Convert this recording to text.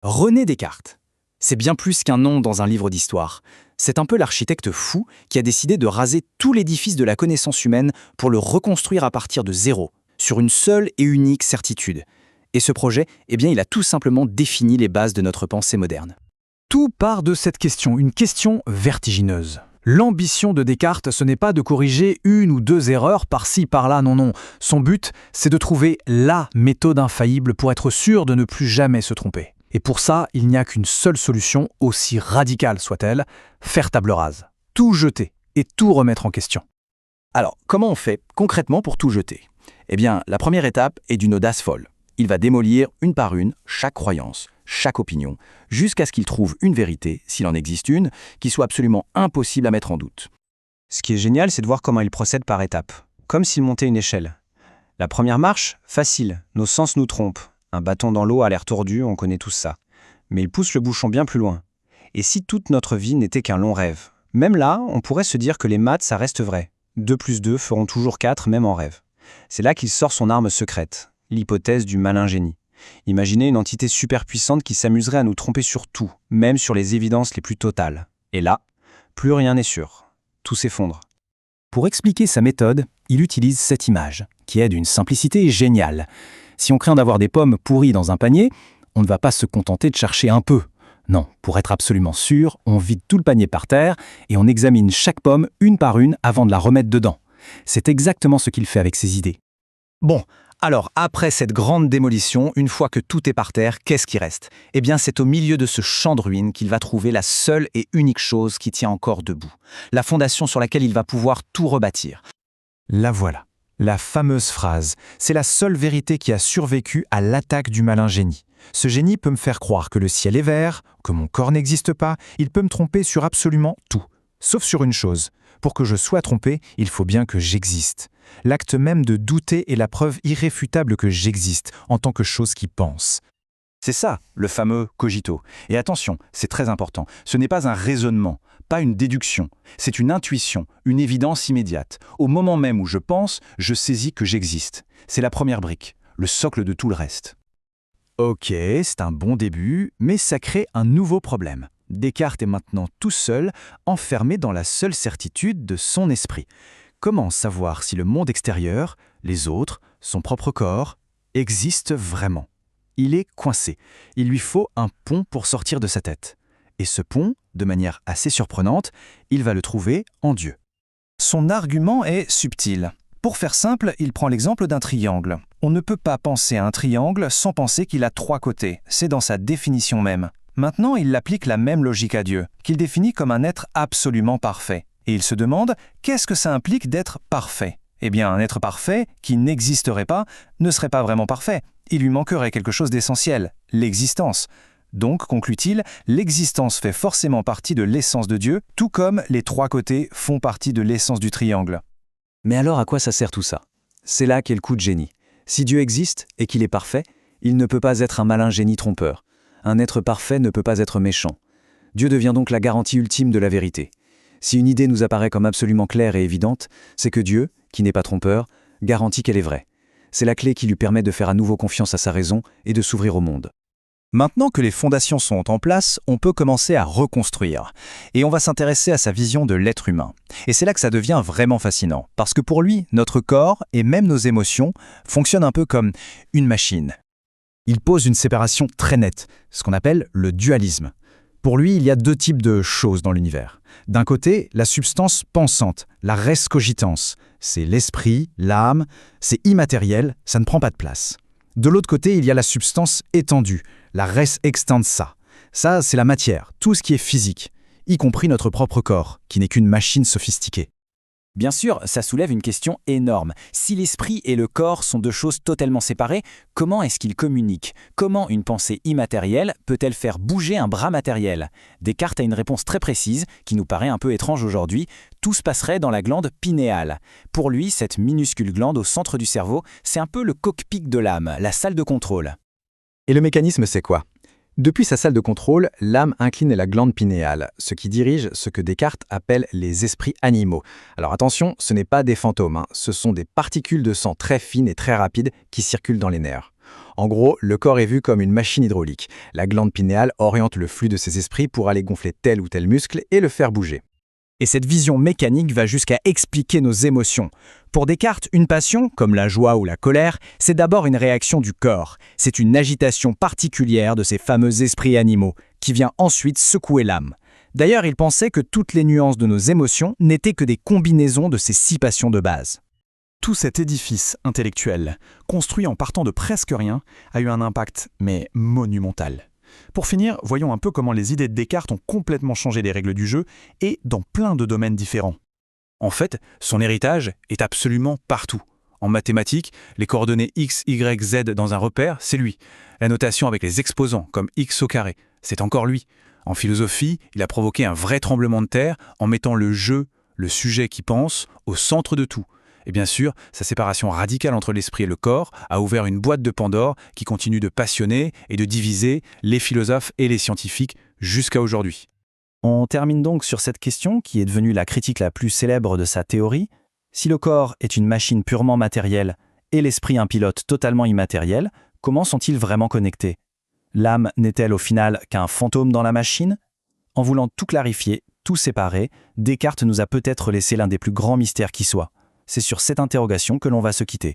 René Descartes. C'est bien plus qu'un nom dans un livre d'histoire. C'est un peu l'architecte fou qui a décidé de raser tout l'édifice de la connaissance humaine pour le reconstruire à partir de zéro, sur une seule et unique certitude. Et ce projet, il a tout simplement défini les bases de notre pensée moderne. Tout part de cette question, une question vertigineuse. L'ambition de Descartes, ce n'est pas de corriger une ou deux erreurs par-ci, par-là, non. Son but, c'est de trouver la méthode infaillible pour être sûr de ne plus jamais se tromper. Et pour ça, il n'y a qu'une seule solution, aussi radicale soit-elle, faire table rase. Tout jeter et tout remettre en question. Alors, comment on fait concrètement pour tout jeter ? La première étape est d'une audace folle. Il va démolir une par une chaque croyance, chaque opinion, jusqu'à ce qu'il trouve une vérité, s'il en existe une, qui soit absolument impossible à mettre en doute. Ce qui est génial, c'est de voir comment il procède par étapes, comme s'il montait une échelle. La première marche, facile, nos sens nous trompent. Un bâton dans l'eau a l'air tordu, on connaît tous ça. Mais il pousse le bouchon bien plus loin. Et si toute notre vie n'était qu'un long rêve ? Même là, on pourrait se dire que les maths, ça reste vrai. 2 plus 2 feront toujours 4, même en rêve. C'est là qu'il sort son arme secrète, l'hypothèse du malin génie. Imaginez une entité super puissante qui s'amuserait à nous tromper sur tout, même sur les évidences les plus totales. Et là, plus rien n'est sûr. Tout s'effondre. Pour expliquer sa méthode, il utilise cette image, qui est d'une simplicité géniale. Si on craint d'avoir des pommes pourries dans un panier, on ne va pas se contenter de chercher un peu. Non, pour être absolument sûr, on vide tout le panier par terre et on examine chaque pomme une par une avant de la remettre dedans. C'est exactement ce qu'il fait avec ses idées. Bon, alors après cette grande démolition, une fois que tout est par terre, qu'est-ce qui reste ? C'est au milieu de ce champ de ruines qu'il va trouver la seule et unique chose qui tient encore debout. La fondation sur laquelle il va pouvoir tout rebâtir. La voilà. La fameuse phrase, c'est la seule vérité qui a survécu à l'attaque du malin génie. Ce génie peut me faire croire que le ciel est vert, que mon corps n'existe pas, il peut me tromper sur absolument tout. Sauf sur une chose, pour que je sois trompé, il faut bien que j'existe. L'acte même de douter est la preuve irréfutable que j'existe, en tant que chose qui pense. C'est ça, le fameux cogito. Et attention, c'est très important, ce n'est pas un raisonnement, pas une déduction, c'est une intuition, une évidence immédiate. Au moment même où je pense, je saisis que j'existe. C'est la première brique, le socle de tout le reste. Ok, c'est un bon début, mais ça crée un nouveau problème. Descartes est maintenant tout seul, enfermé dans la seule certitude de son esprit. Comment savoir si le monde extérieur, les autres, son propre corps, existent vraiment ? Il est coincé. Il lui faut un pont pour sortir de sa tête. Et ce pont, de manière assez surprenante, il va le trouver en Dieu. Son argument est subtil. Pour faire simple, il prend l'exemple d'un triangle. On ne peut pas penser à un triangle sans penser qu'il a 3 côtés. C'est dans sa définition même. Maintenant, il applique la même logique à Dieu, qu'il définit comme un être absolument parfait. Et il se demande, qu'est-ce que ça implique d'être parfait ? Un être parfait, qui n'existerait pas, ne serait pas vraiment parfait. Il lui manquerait quelque chose d'essentiel, l'existence. Donc, conclut-il, l'existence fait forcément partie de l'essence de Dieu, tout comme les 3 côtés font partie de l'essence du triangle. Mais alors à quoi ça sert tout ça ? C'est là qu'est le coup de génie. Si Dieu existe et qu'il est parfait, il ne peut pas être un malin génie trompeur. Un être parfait ne peut pas être méchant. Dieu devient donc la garantie ultime de la vérité. Si une idée nous apparaît comme absolument claire et évidente, c'est que Dieu, qui n'est pas trompeur, garantit qu'elle est vraie. C'est la clé qui lui permet de faire à nouveau confiance à sa raison et de s'ouvrir au monde. Maintenant que les fondations sont en place, on peut commencer à reconstruire. Et on va s'intéresser à sa vision de l'être humain. Et c'est là que ça devient vraiment fascinant. Parce que pour lui, notre corps et même nos émotions fonctionnent un peu comme une machine. Il pose une séparation très nette, ce qu'on appelle le dualisme. Pour lui, il y a 2 types de choses dans l'univers. D'un côté, la substance pensante, la res cogitans. C'est l'esprit, l'âme, c'est immatériel, ça ne prend pas de place. De l'autre côté, il y a la substance étendue, la res extensa. Ça, c'est la matière, tout ce qui est physique, y compris notre propre corps, qui n'est qu'une machine sophistiquée. Bien sûr, ça soulève une question énorme. Si l'esprit et le corps sont 2 choses totalement séparées, comment est-ce qu'ils communiquent ? Comment une pensée immatérielle peut-elle faire bouger un bras matériel ? Descartes a une réponse très précise, qui nous paraît un peu étrange aujourd'hui. Tout se passerait dans la glande pinéale. Pour lui, cette minuscule glande au centre du cerveau, c'est un peu le cockpit de l'âme, la salle de contrôle. Et le mécanisme, c'est quoi ? Depuis sa salle de contrôle, l'âme incline la glande pinéale, ce qui dirige ce que Descartes appelle les esprits animaux. Alors attention, ce n'est pas des fantômes, ce sont des particules de sang très fines et très rapides qui circulent dans les nerfs. En gros, le corps est vu comme une machine hydraulique. La glande pinéale oriente le flux de ses esprits pour aller gonfler tel ou tel muscle et le faire bouger. Et cette vision mécanique va jusqu'à expliquer nos émotions. Pour Descartes, une passion, comme la joie ou la colère, c'est d'abord une réaction du corps. C'est une agitation particulière de ces fameux esprits animaux, qui vient ensuite secouer l'âme. D'ailleurs, il pensait que toutes les nuances de nos émotions n'étaient que des combinaisons de ces 6 passions de base. Tout cet édifice intellectuel, construit en partant de presque rien, a eu un impact, mais monumental. Pour finir, voyons un peu comment les idées de Descartes ont complètement changé les règles du jeu, et dans plein de domaines différents. En fait, son héritage est absolument partout. En mathématiques, les coordonnées x, y, z dans un repère, c'est lui. La notation avec les exposants, comme x au carré, c'est encore lui. En philosophie, il a provoqué un vrai tremblement de terre en mettant le jeu, le sujet qui pense, au centre de tout. Et bien sûr, sa séparation radicale entre l'esprit et le corps a ouvert une boîte de Pandore qui continue de passionner et de diviser les philosophes et les scientifiques jusqu'à aujourd'hui. On termine donc sur cette question qui est devenue la critique la plus célèbre de sa théorie. Si le corps est une machine purement matérielle et l'esprit un pilote totalement immatériel, comment sont-ils vraiment connectés ? L'âme n'est-elle au final qu'un fantôme dans la machine ? En voulant tout clarifier, tout séparer, Descartes nous a peut-être laissé l'un des plus grands mystères qui soit. C'est sur cette interrogation que l'on va se quitter.